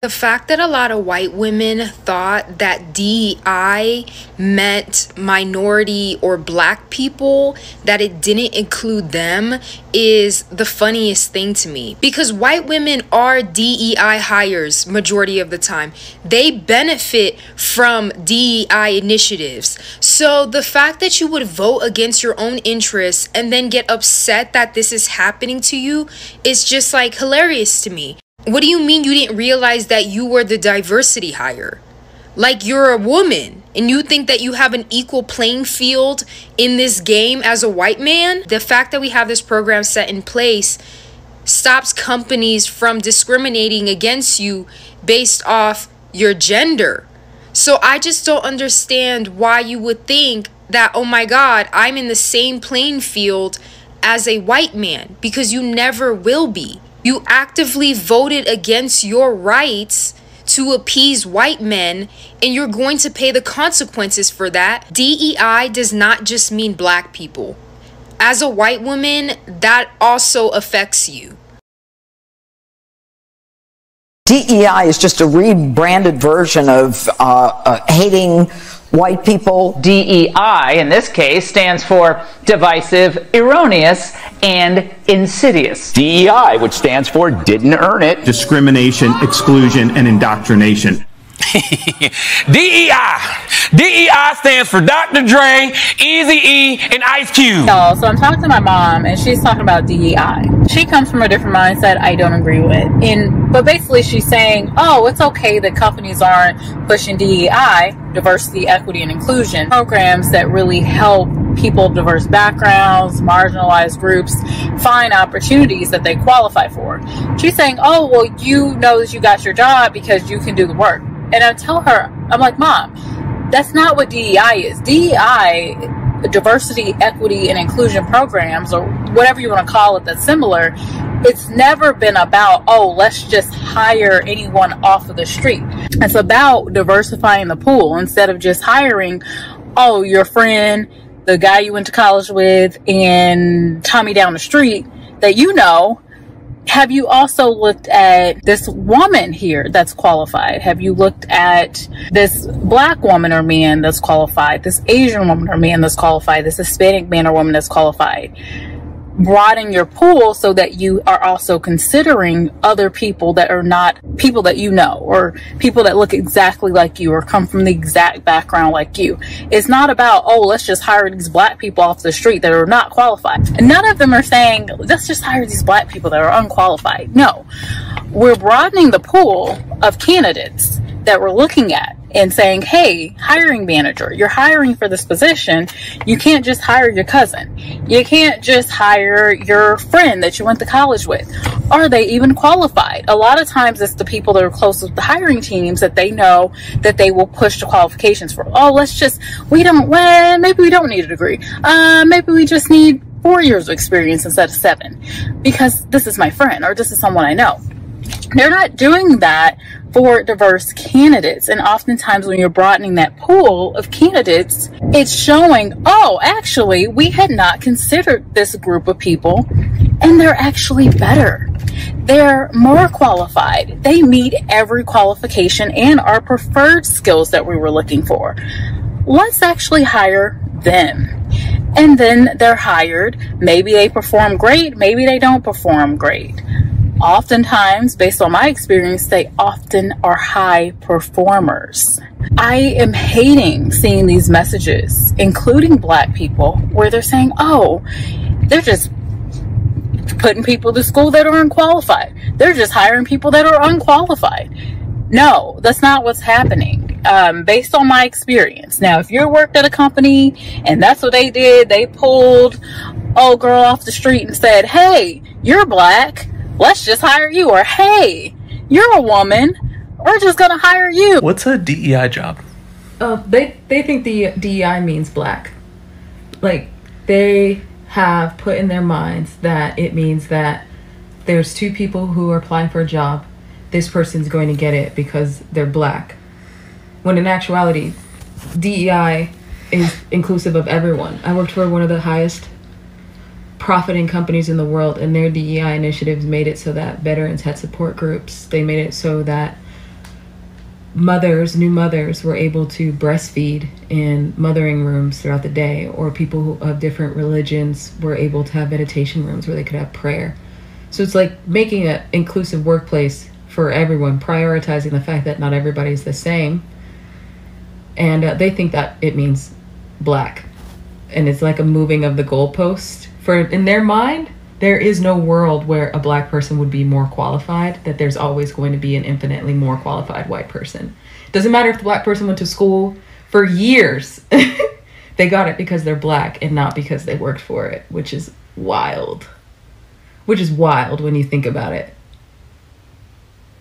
The fact that a lot of white women thought that DEI meant minority or black people, that it didn't include them, is the funniest thing to me. Because white women are DEI hires majority of the time. They benefit from DEI initiatives. So the fact that you would vote against your own interests and then get upset that this is happening to you is just like hilarious to me. What do you mean you didn't realize that you were the diversity hire? Like, you're a woman and you think that you have an equal playing field in this game as a white man? The fact that we have this program set in place stops companies from discriminating against you based off your gender. So I just don't understand why you would think that, oh my God, I'm in the same playing field as a white man, because you never will be. You actively voted against your rights to appease white men, and you're going to pay the consequences for that. DEI does not just mean black people. As a white woman, that also affects you. DEI is just a rebranded version of hating white people. DEI, in this case, stands for divisive, erroneous, and insidious. DEI, which stands for didn't earn it. Discrimination, exclusion, and indoctrination. DEI stands for Dr. Dre, Eazy-E, and Ice Cube. So I'm talking to my mom, and she's talking about DEI. She comes from a different mindset I don't agree with. But basically she's saying, oh, it's okay that companies aren't pushing DEI, diversity, equity, and inclusion, programs that really help people of diverse backgrounds, marginalized groups, find opportunities that they qualify for. She's saying, oh, well, you know that you got your job because you can do the work. And I tell her, I'm like, Mom, that's not what DEI is. DEI, diversity, equity, and inclusion programs, or whatever you want to call it that's similar, it's never been about, oh, let's just hire anyone off of the street. It's about diversifying the pool instead of just hiring, oh, your friend, the guy you went to college with, and Tommy down the street that you know. Have you also looked at this woman here that's qualified? Have you looked at this black woman or man that's qualified? This Asian woman or man that's qualified? This Hispanic man or woman that's qualified? Broaden your pool so that you are also considering other people that are not people that you know, or people that look exactly like you or come from the exact background like you. It's not about, oh, let's just hire these black people off the street that are not qualified. And none of them are saying, let's just hire these black people that are unqualified. No, we're broadening the pool of candidates that we're looking at and saying, hey, hiring manager, you're hiring for this position. You can't just hire your cousin. You can't just hire your friend that you went to college with. Are they even qualified? A lot of times it's the people that are close with the hiring teams that they know that they will push the qualifications for. Oh, maybe we don't need a degree. Maybe we just need 4 years of experience instead of 7 because this is my friend or this is someone I know. They're not doing that for diverse candidates. And oftentimes when you're broadening that pool of candidates, it's showing, oh, actually, we had not considered this group of people, and they're actually better. They're more qualified. They meet every qualification and our preferred skills that we were looking for. Let's actually hire them. And then they're hired. Maybe they perform great. Maybe they don't perform great. Oftentimes, based on my experience, they often are high performers. I am hating seeing these messages, including black people, where they're saying, oh, they're just putting people to school that are unqualified. They're just hiring people that are unqualified. No, that's not what's happening. Based on my experience. Now, if you worked at a company and that's what they did, they pulled old girl off the street and said, hey, you're black. Let's just hire you. Or, hey, you're a woman. We're just going to hire you. What's a DEI job? They think the DEI means black. Like, they have put in their minds that it means that there's two people who are applying for a job. This person's going to get it because they're black. When in actuality, DEI is inclusive of everyone. I worked for one of the highest profiting companies in the world, and their DEI initiatives made it so that veterans had support groups. They made it so that new mothers were able to breastfeed in mothering rooms throughout the day, or people who, of different religions were able to have meditation rooms where they could have prayer. So it's like making an inclusive workplace for everyone, prioritizing the fact that not everybody's the same. And they think that it means black. And it's like a moving of the goalpost. For in their mind, there is no world where a black person would be more qualified, that there's always going to be an infinitely more qualified white person. Doesn't matter if the black person went to school for years. They got it because they're black and not because they worked for it, which is wild. Which is wild when you think about it.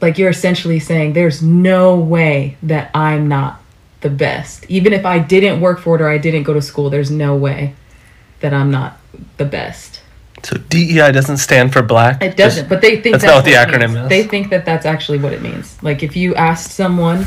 Like, you're essentially saying there's no way that I'm not the best. Even if I didn't work for it or I didn't go to school, there's no way that I'm not the best. So DEI doesn't stand for black? It doesn't, but they think that's not what the acronym is. They think that that's actually what it means. Like, if you asked someone...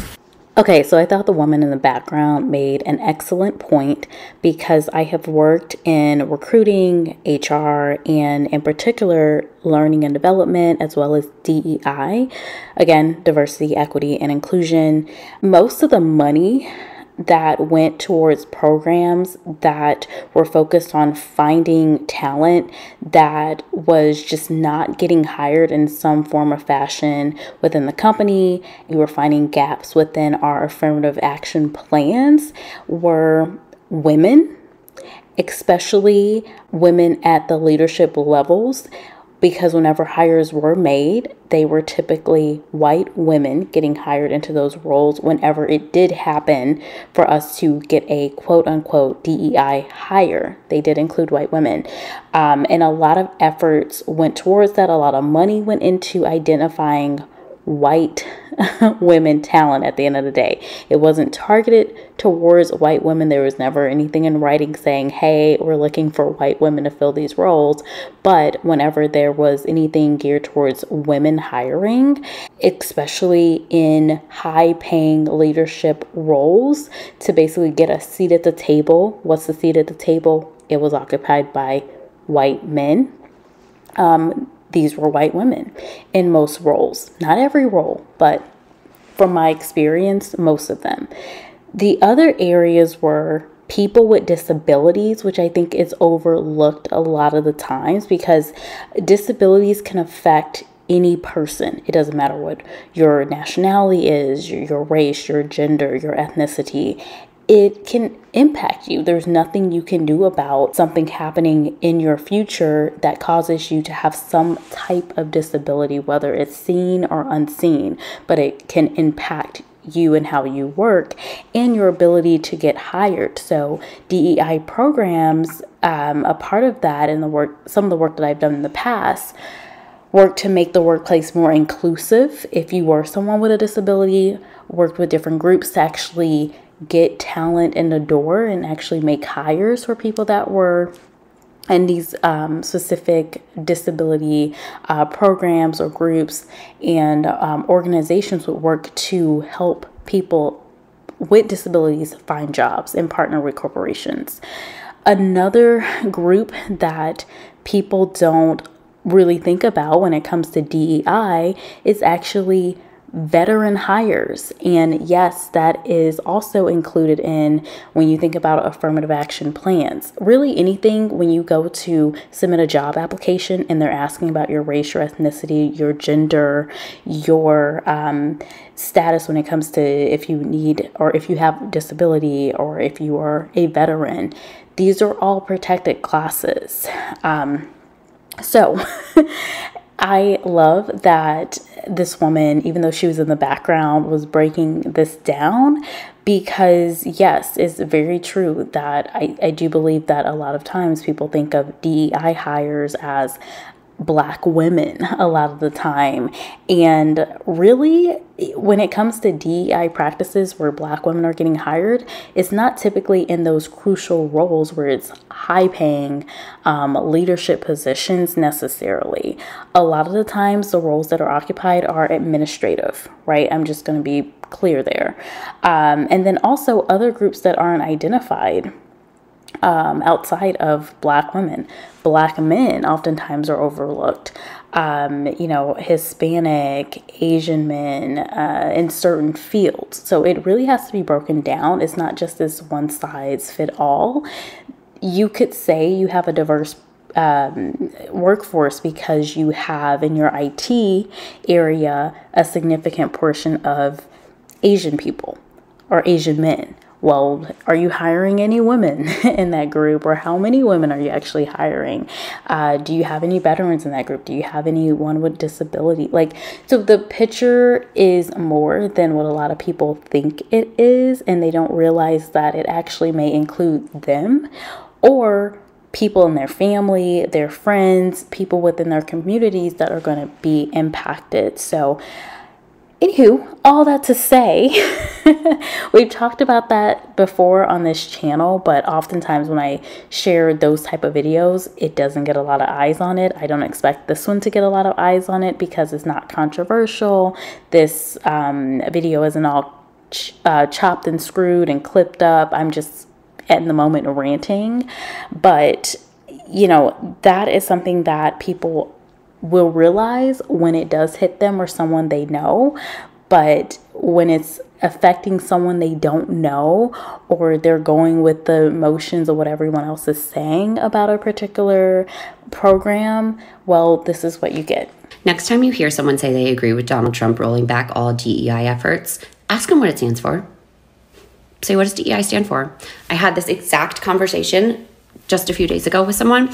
Okay, so I thought the woman in the background made an excellent point, because I have worked in recruiting, HR, and in particular learning and development, as well as DEI. Again, diversity, equity, and inclusion. Most of the money that went towards programs that were focused on finding talent that was just not getting hired in some form or fashion within the company. You were finding gaps within our affirmative action plans were women, especially women at the leadership levels. Because whenever hires were made, they were typically white women getting hired into those roles whenever it did happen for us to get a quote-unquote DEI hire. They did include white women. And a lot of efforts went towards that. A lot of money went into identifying white women talent at the end of the day. It wasn't targeted towards white women. There was never anything in writing saying, hey, we're looking for white women to fill these roles. But whenever there was anything geared towards women hiring, especially in high-paying leadership roles, to basically get a seat at the table. What's the seat at the table? It was occupied by white men. These were white women in most roles. Not every role, but from my experience, most of them. The other areas were people with disabilities, which I think is overlooked a lot of the times, because disabilities can affect any person. It doesn't matter what your nationality is, your race, your gender, your ethnicity. It can impact you. There's nothing you can do about something happening in your future that causes you to have some type of disability, whether it's seen or unseen, but it can impact you and how you work and your ability to get hired. So DEI programs, a part of that, and some of the work that I've done in the past, work to make the workplace more inclusive. If you were someone with a disability, worked with different groups to actually get talent in the door and actually make hires for people that were in these specific disability programs or groups, and organizations would work to help people with disabilities find jobs and partner with corporations. Another group that people don't really think about when it comes to DEI is actually veteran hires. And yes, that is also included in when you think about affirmative action plans. Really anything when you go to submit a job application and they're asking about your race, your ethnicity, your gender, your status when it comes to if you need or if you have disability or if you are a veteran. These are all protected classes. So I love that this woman, even though she was in the background, was breaking this down, because yes, it's very true that I do believe that a lot of times people think of DEI hires as Black women a lot of the time. And really, when it comes to DEI practices where Black women are getting hired, it's not typically in those crucial roles where it's high-paying leadership positions necessarily. A lot of the times, the roles that are occupied are administrative, right? I'm just going to be clear there. And then also other groups that aren't identified outside of Black women. Black men oftentimes are overlooked. you know, Hispanic, Asian men in certain fields. So it really has to be broken down. It's not just this one size fit all. You could say you have a diverse workforce because you have in your IT area a significant portion of Asian people or Asian men. Well, are you hiring any women in that group, or how many women are you actually hiring? Do you have any veterans in that group? Do you have anyone with disability? Like, so the picture is more than what a lot of people think it is, and they don't realize that it actually may include them or people in their family, their friends, people within their communities that are going to be impacted. So anywho, all that to say, we've talked about that before on this channel, but oftentimes when I share those type of videos, it doesn't get a lot of eyes on it. I don't expect this one to get a lot of eyes on it because it's not controversial. This video isn't all chopped and screwed and clipped up. I'm just at the moment ranting, but you know, that is something that people will realize when it does hit them or someone they know. But when it's affecting someone they don't know, or they're going with the motions of what everyone else is saying about a particular program, well, this is what you get. Next time you hear someone say they agree with Donald Trump rolling back all DEI efforts, ask them what it stands for. Say, what does DEI stand for? I had this exact conversation just a few days ago with someone,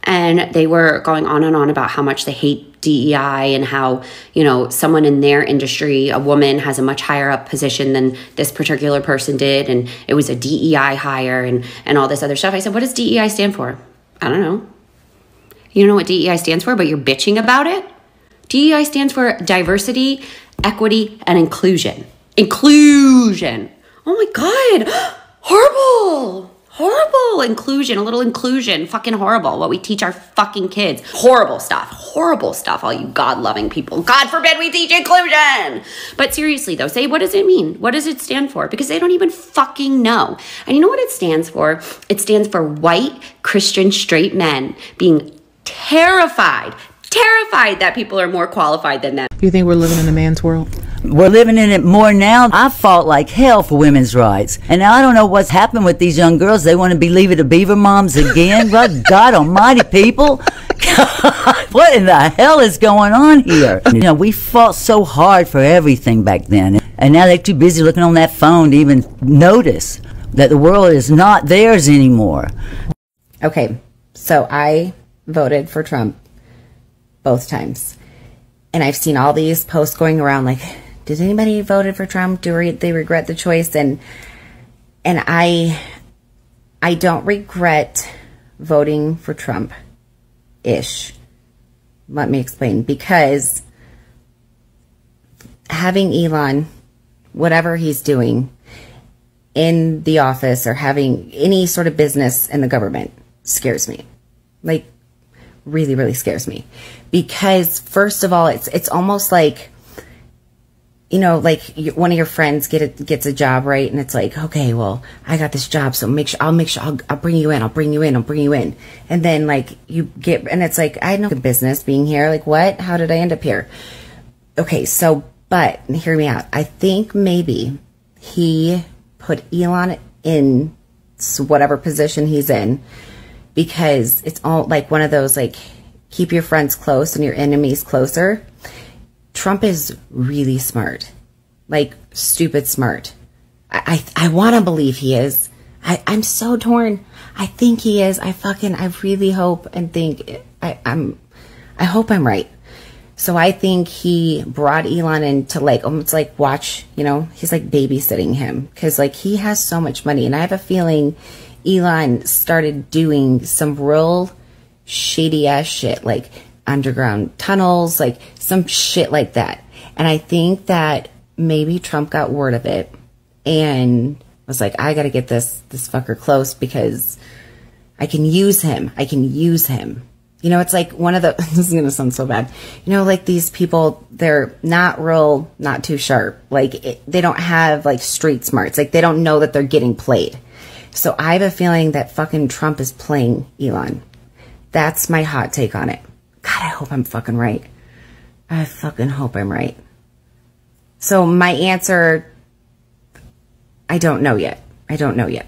and they were going on and on about how much they hate DEI and how, you know, someone in their industry, a woman, has a much higher up position than this particular person did, and it was a DEI hire and all this other stuff. I said, what does DEI stand for? I don't know. You don't know what DEI stands for, but you're bitching about it? DEI stands for diversity, equity, and inclusion. Inclusion. Oh my God, horrible, horrible inclusion, a little inclusion, fucking horrible, what we teach our fucking kids. Horrible stuff, all you God-loving people. God forbid we teach inclusion. But seriously though, say, what does it mean? What does it stand for? Because they don't even fucking know. And you know what it stands for? It stands for white, Christian, straight men being terrified that people are more qualified than them. You think we're living in a man's world? We're living in it more now. I fought like hell for women's rights. And now I don't know what's happened with these young girls. They want to be Leave It to Beaver moms again. God almighty, people. God, what in the hell is going on here? You know, we fought so hard for everything back then. And now they're too busy looking on that phone to even notice that the world is not theirs anymore. Okay, so I voted for Trump both times. And I've seen all these posts going around like, did anybody voted for Trump? Do they regret the choice? And I don't regret voting for Trump-ish. Let me explain. Because having Elon, whatever he's doing in the office or having any sort of business in the government scares me. Like, really, really scares me. Because first of all, it's almost like, you know, like one of your friends gets a job, right? And it's like, okay, well, I got this job, so I'll bring you in. And then like you get, and it's like, I had no business being here. Like, what? How did I end up here? Okay, so, but hear me out. I think maybe he put Elon in whatever position he's in because it's all like one of those, like, keep your friends close and your enemies closer. Trump is really smart, like stupid smart. I want to believe he is. I'm so torn. I think he is. I really hope and think I hope I'm right. So I think he brought Elon in to like almost like watch, you know, he's like babysitting him because like he has so much money. And I have a feeling Elon started doing some real shady ass shit, like underground tunnels, like some shit like that. And I think that maybe Trump got word of it and was like, I gotta get this fucker close because I can use him. You know, it's like one of the, this is gonna sound so bad. You know, like these people, they're not too sharp. Like they don't have like street smarts. Like they don't know that they're getting played. So I have a feeling that fucking Trump is playing Elon. That's my hot take on it. God, I hope I'm fucking right. I fucking hope I'm right. So my answer, I don't know yet. I don't know yet.